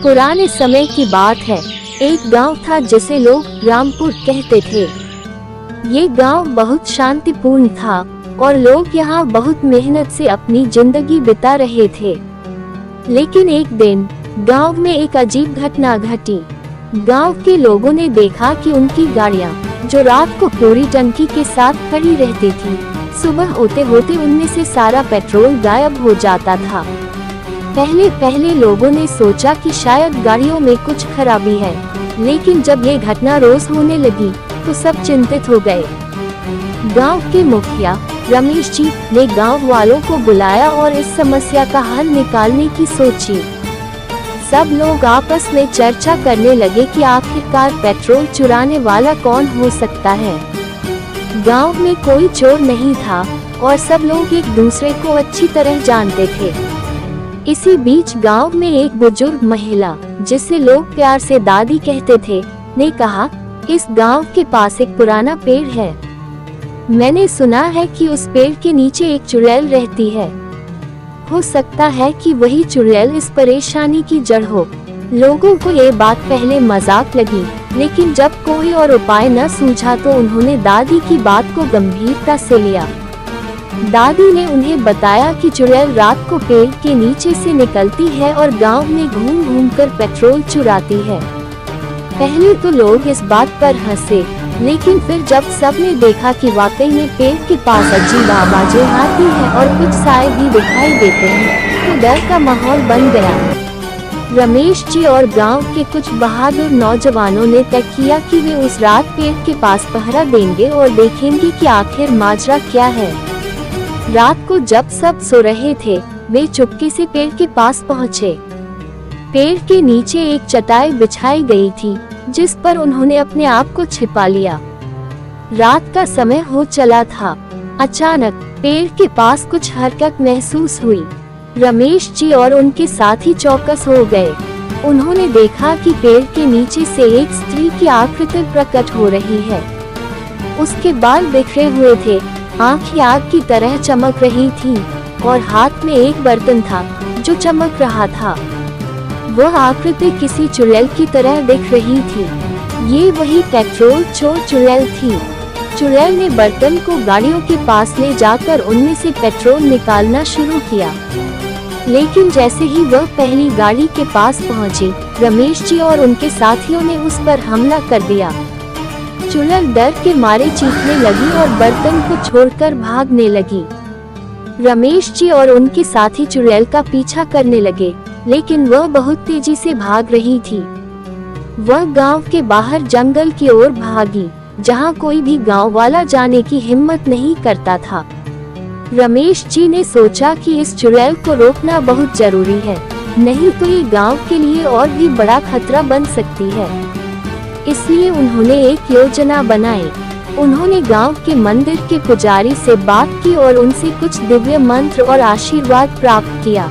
पुराने समय की बात है। एक गांव था जिसे लोग रामपुर कहते थे। ये गांव बहुत शांतिपूर्ण था और लोग यहाँ बहुत मेहनत से अपनी जिंदगी बिता रहे थे। लेकिन एक दिन गांव में एक अजीब घटना घटी। गांव के लोगों ने देखा कि उनकी गाड़ियाँ, जो रात को पूरी टंकी के साथ खड़ी रहती थी, सुबह होते होते उनमें से सारा पेट्रोल गायब हो जाता था। पहले लोगों ने सोचा कि शायद गाड़ियों में कुछ खराबी है, लेकिन जब ये घटना रोज होने लगी तो सब चिंतित हो गए। गांव के मुखिया रमेश जी ने गांव वालों को बुलाया और इस समस्या का हल निकालने की सोची। सब लोग आपस में चर्चा करने लगे कि आखिरकार पेट्रोल चुराने वाला कौन हो सकता है। गांव में कोई चोर नहीं था और सब लोग एक दूसरे को अच्छी तरह जानते थे। इसी बीच गांव में एक बुजुर्ग महिला, जिसे लोग प्यार से दादी कहते थे, ने कहा, इस गांव के पास एक पुराना पेड़ है। मैंने सुना है कि उस पेड़ के नीचे एक चुड़ैल रहती है। हो सकता है कि वही चुड़ैल इस परेशानी की जड़ हो। लोगों को ये बात पहले मजाक लगी, लेकिन जब कोई और उपाय न सूझा तो उन्होंने दादी की बात को गंभीरता से लिया। दादी ने उन्हें बताया कि चुड़ैल रात को पेड़ के नीचे से निकलती है और गांव में घूम घूम कर पेट्रोल चुराती है। पहले तो लोग इस बात पर हंसे, लेकिन फिर जब सबने देखा कि वाकई में पेड़ के पास अजीब आवाजें आती हैं और कुछ साए भी दिखाई देते हैं, तो डर का माहौल बन गया। रमेश जी और गांव के कुछ बहादुर नौजवानों ने तय किया कि वे उस रात पेड़ के पास पहरा देंगे और देखेंगे कि आखिर माजरा क्या है। रात को जब सब सो रहे थे, वे चुपके से पेड़ के पास पहुँचे। पेड़ के नीचे एक चटाई बिछाई गई थी, जिस पर उन्होंने अपने आप को छिपा लिया। रात का समय हो चला था। अचानक पेड़ के पास कुछ हरकत महसूस हुई। रमेश जी और उनके साथी चौकस हो गए। उन्होंने देखा कि पेड़ के नीचे से एक स्त्री की आकृति प्रकट हो रही है। उसके बाल बिखरे हुए थे, आँखें आग की तरह चमक रही थी और हाथ में एक बर्तन था जो चमक रहा था। वह आकृति किसी चुड़ैल की तरह दिख रही थी। ये वही पेट्रोल चोर चुड़ैल थी। चुड़ैल ने बर्तन को गाड़ियों के पास ले जाकर उनमें से पेट्रोल निकालना शुरू किया। लेकिन जैसे ही वह पहली गाड़ी के पास पहुंची, रमेश जी और उनके साथियों ने उस पर हमला कर दिया। चुड़ैल डर के मारे चीखने लगी और बर्तन को छोड़कर भागने लगी। रमेश जी और उनके साथी चुड़ैल का पीछा करने लगे, लेकिन वह बहुत तेजी से भाग रही थी। वह गांव के बाहर जंगल की ओर भागी, जहां कोई भी गांव वाला जाने की हिम्मत नहीं करता था। रमेश जी ने सोचा कि इस चुड़ैल को रोकना बहुत जरूरी है, नहीं तो ये गांव के लिए और भी बड़ा खतरा बन सकती है। इसलिए उन्होंने एक योजना बनाई। उन्होंने गांव के मंदिर के पुजारी से बात की और उनसे कुछ दिव्य मंत्र और आशीर्वाद प्राप्त किया।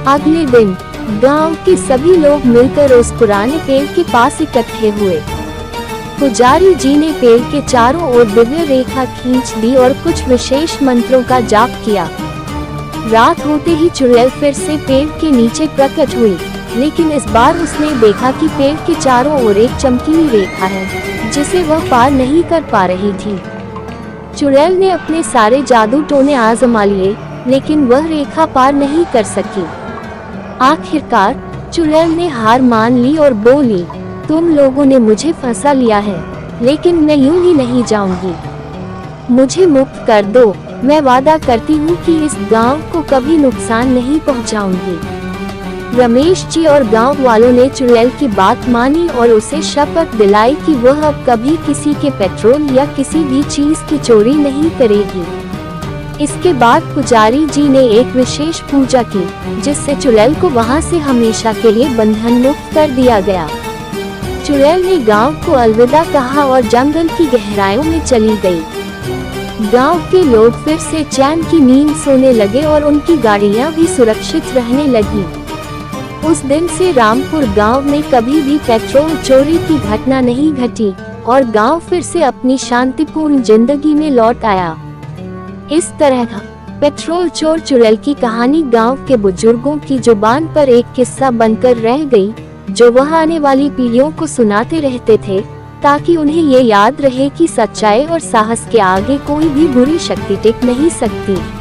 अगले दिन गांव के सभी लोग मिलकर उस पुराने पेड़ के पास इकट्ठे हुए। पुजारी जी ने पेड़ के चारों ओर दिव्य रेखा खींच दी और कुछ विशेष मंत्रों का जाप किया। रात होते ही चुड़ैल फिर से पेड़ के नीचे प्रकट हुई, लेकिन इस बार उसने देखा कि पेड़ के चारों ओर एक चमकीली रेखा है, जिसे वह पार नहीं कर पा रही थी। चुड़ैल ने अपने सारे जादू टोने आजमा लिए, लेकिन वह रेखा पार नहीं कर सकी। आखिरकार चुड़ैल ने हार मान ली और बोली, तुम लोगों ने मुझे फंसा लिया है, लेकिन मैं यूं ही नहीं जाऊंगी। मुझे मुक्त कर दो। मैं वादा करती हूँ कि इस गांव को कभी नुकसान नहीं पहुँचाऊंगी। रमेश जी और गांव वालों ने चुड़ैल की बात मानी और उसे शपथ दिलाई कि वह अब कभी किसी के पेट्रोल या किसी भी चीज की चोरी नहीं करेगी। इसके बाद पुजारी जी ने एक विशेष पूजा की, जिससे चुड़ैल को वहां से हमेशा के लिए बंधन मुक्त कर दिया गया। चुड़ैल ने गांव को अलविदा कहा और जंगल की गहराइयों में चली गई। गांव के लोग फिर से चैन की नींद सोने लगे और उनकी गाड़ियां भी सुरक्षित रहने लगी। उस दिन से रामपुर गांव में कभी भी पेट्रोल चोरी की घटना नहीं घटी और गांव फिर से अपनी शांतिपूर्ण जिंदगी में लौट आया। इस तरह पेट्रोल चोर चुड़ैल की कहानी गांव के बुजुर्गों की जुबान पर एक किस्सा बनकर रह गई, जो वह आने वाली पीढ़ियों को सुनाते रहते थे, ताकि उन्हें ये याद रहे कि सच्चाई और साहस के आगे कोई भी बुरी शक्ति टिक नहीं सकती।